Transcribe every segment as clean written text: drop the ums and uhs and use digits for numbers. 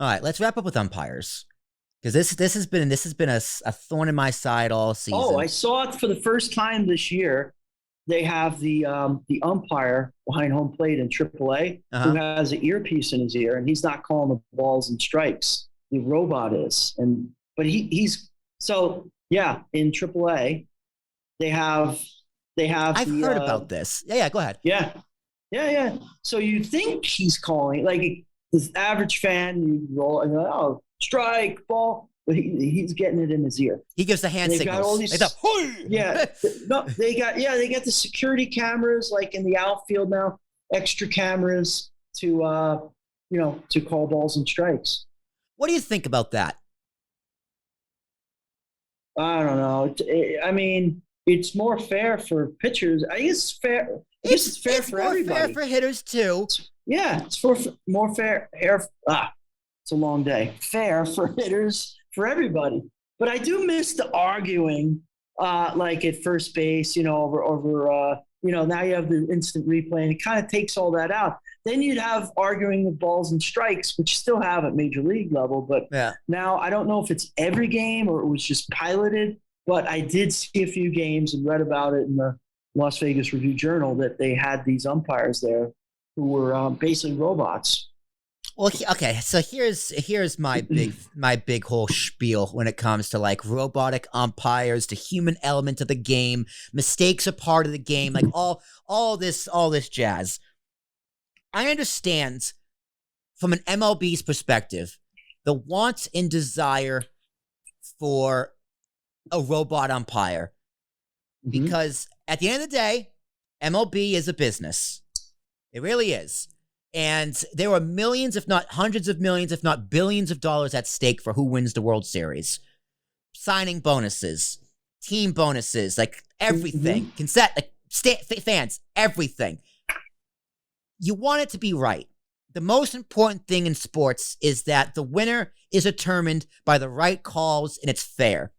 All right, let's wrap up with umpires because this has been a thorn in my side all Oh, I season. saw it for the first time this year. They have the umpire behind home plate in AAA Uh who huh. has an earpiece in his ear, and he's not calling the balls and strikes. The robot is, and but he's so yeah. In AAA, they have they have I've the heard about this. Yeah, yeah. Go ahead. yeah. Yeah, yeah. So you think he's calling like this average fan, you roll and go, oh, strike, ball, but he's getting it in his ear. He gives the hand And they've got all signals. Like the these, yeah, "Hoi!" no, they got the security cameras like in the outfield now, extra cameras to to call balls and strikes. What do you think about that? I don't know. I mean, it's more fair for pitchers. I guess it's fair. I guess it's fair It's for more fair everybody. for hitters too. Yeah, it's for more fair. Hair. It's a long day. Fair for hitters for everybody. But I do miss the arguing, like at first base. Over. Now you have the instant replay, and it kind of takes all that out. Then you'd have arguing with balls and strikes, which you still have at major league level. But Yeah. now I don't know if it's every game or it was just piloted. But I did see a few games and read about it in the Las Vegas Review Journal that they had these umpires there who were basically robots. Well, okay. So here's my big whole spiel when it comes to like robotic umpires, the human element of the game. Mistakes are part of the game. Like all this jazz. I understand from an MLB's perspective the want and desire for a robot umpire because at the end of the day, MLB is a business. It really is. And there are millions, if not hundreds of millions, if not billions of dollars at stake for who wins the World Series. Signing bonuses, team bonuses, like everything. Fans, everything. You want it to be right. The most important thing in sports is that the winner is determined by the right calls and it's fair.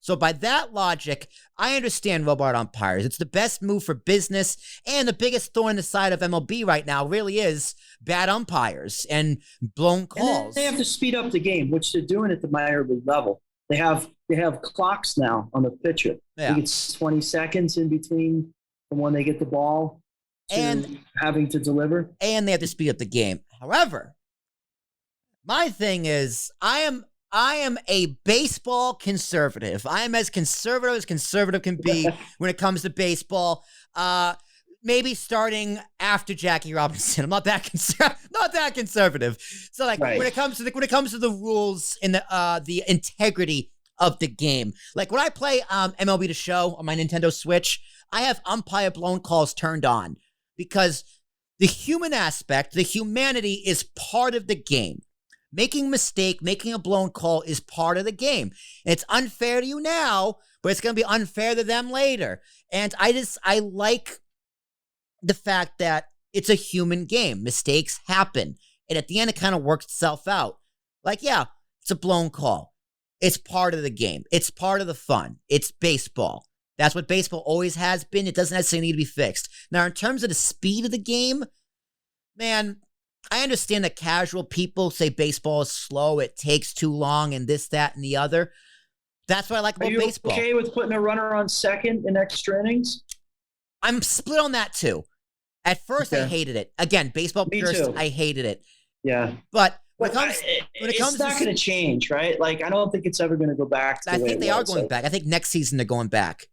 So by that logic, I understand robot umpires. It's the best move for business, and the biggest thorn in the side of MLB right now really is bad umpires and blown calls. And they have to speed up the game, which they're doing at the minor league level. They have clocks now on the pitcher. Yeah. I think it's 20 seconds in between from when they get the ball to and having to deliver. And they have to speed up the game. However, my thing is I am a baseball conservative. I am as conservative can be when it comes to baseball. Maybe starting after Jackie Robinson. I'm not that conservative. So like Right. when it comes to the rules and the integrity of the game. Like when I play MLB The Show on my Nintendo Switch, I have umpire blown calls turned on because the human aspect, the humanity is part of the game. Making a mistake, making a blown call is part of the game. And it's unfair to you now, but it's going to be unfair to them later. And I like the fact that it's a human game. Mistakes happen. And at the end, it kind of works itself out. Like, yeah, it's a blown call. It's part of the game. It's part of the fun. It's baseball. That's what baseball always has been. It doesn't necessarily need to be fixed. Now, in terms of the speed of the game, man, I understand that casual people say baseball is slow, it takes too long, and this, that, and the other. That's what I like about baseball. Are you okay with putting a runner on second in extra innings? I'm split on that too. At first, I hated it. Again, baseball purist, I hated it. Yeah. But it's not going to change, right? Like, I don't think it's ever going to go back to I think they are going back. I think next season they're going back.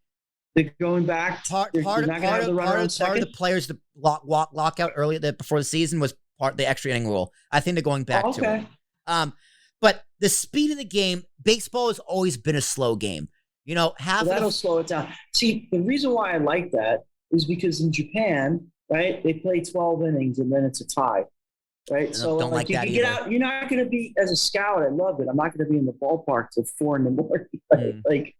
They're going back. Part of the players to lock out early before the season was part of the extra inning rule. I think they're going back to it. But the speed of the game, baseball has always been a slow game. You know, that'll slow it down. See, the reason why I like that is because in Japan, right, they play 12 innings and then it's a tie, right? So don't like you that can get out. You're not going to be, as a scout, I love it. I'm not going to be in the ballpark till 4 a.m. Right? Like,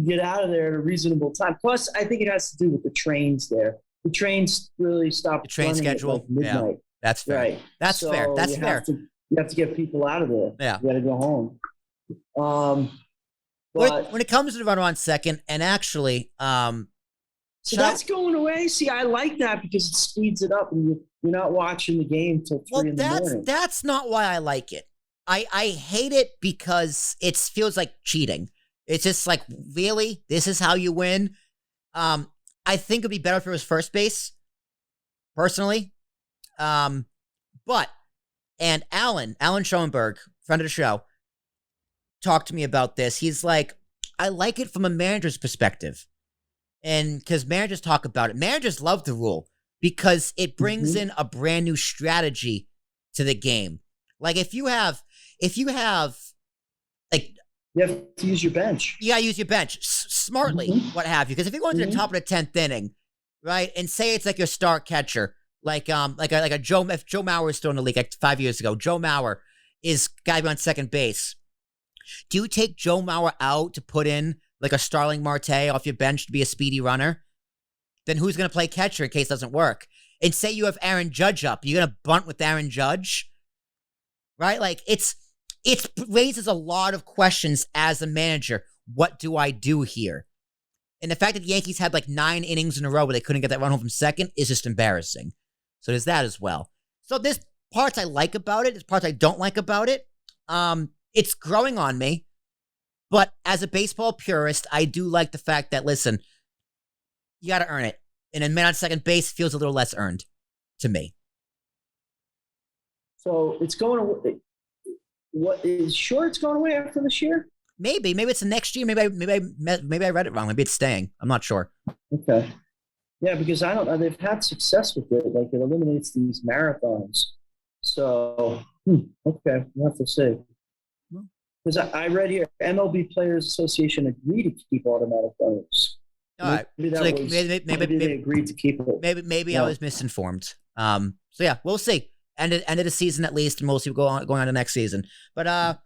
get out of there at a reasonable time. Plus, I think it has to do with the trains there. The trains really stop. The train schedule, like midnight. Yeah, that's fair. Right. That's fair. That's fair. You have to get people out of there. Yeah. You got to go home. But when it comes to the runner on second, and actually, so that's going away. See, I like that because it speeds it up, and You're not watching the game till 3 in the morning. That's not why I like it. I hate it because it feels like cheating. It's just like, really? This is how you win? I think it'd be better if it was first base, personally. But, and Alan Schoenberg, friend of the show, talked to me about this. He's like, I like it from a manager's perspective. And because managers talk about it. Managers love the rule because it brings in a brand new strategy to the game. Like if you have like, you have to use your bench. You gotta use your bench smartly, what have you. Because if you go into the top of the 10th inning, right, and say it's like your star catcher, like a Joe Mauer was still in the league like 5 years ago. Joe Mauer is gotta be on second base. Do you take Joe Mauer out to put in like a Starling Marte off your bench to be a speedy runner? Then who's gonna play catcher in case it doesn't work? And say you have Aaron Judge up, you're gonna bunt with Aaron Judge, right? Like it raises a lot of questions as a manager. What do I do here? And the fact that the Yankees had like 9 innings in a row where they couldn't get that run home from second is just embarrassing. So there's that as well. So there's parts I like about it. There's parts I don't like about it. It's growing on me. But as a baseball purist, I do like the fact that, listen, you got to earn it. And a man on second base feels a little less earned to me. So it's going away. What is sure it's going away after this year? Maybe it's the next year. Maybe I read it wrong. Maybe it's staying. I'm not sure. Okay. Yeah, because I don't know. They've had success with it. Like it eliminates these marathons. So okay, we'll have to see. Because I read here, MLB Players Association agreed to keep automatic runners. All right. Maybe they agreed to keep it. Maybe I was misinformed. So yeah, we'll see. End of the season at least, and we'll see going on to next season. But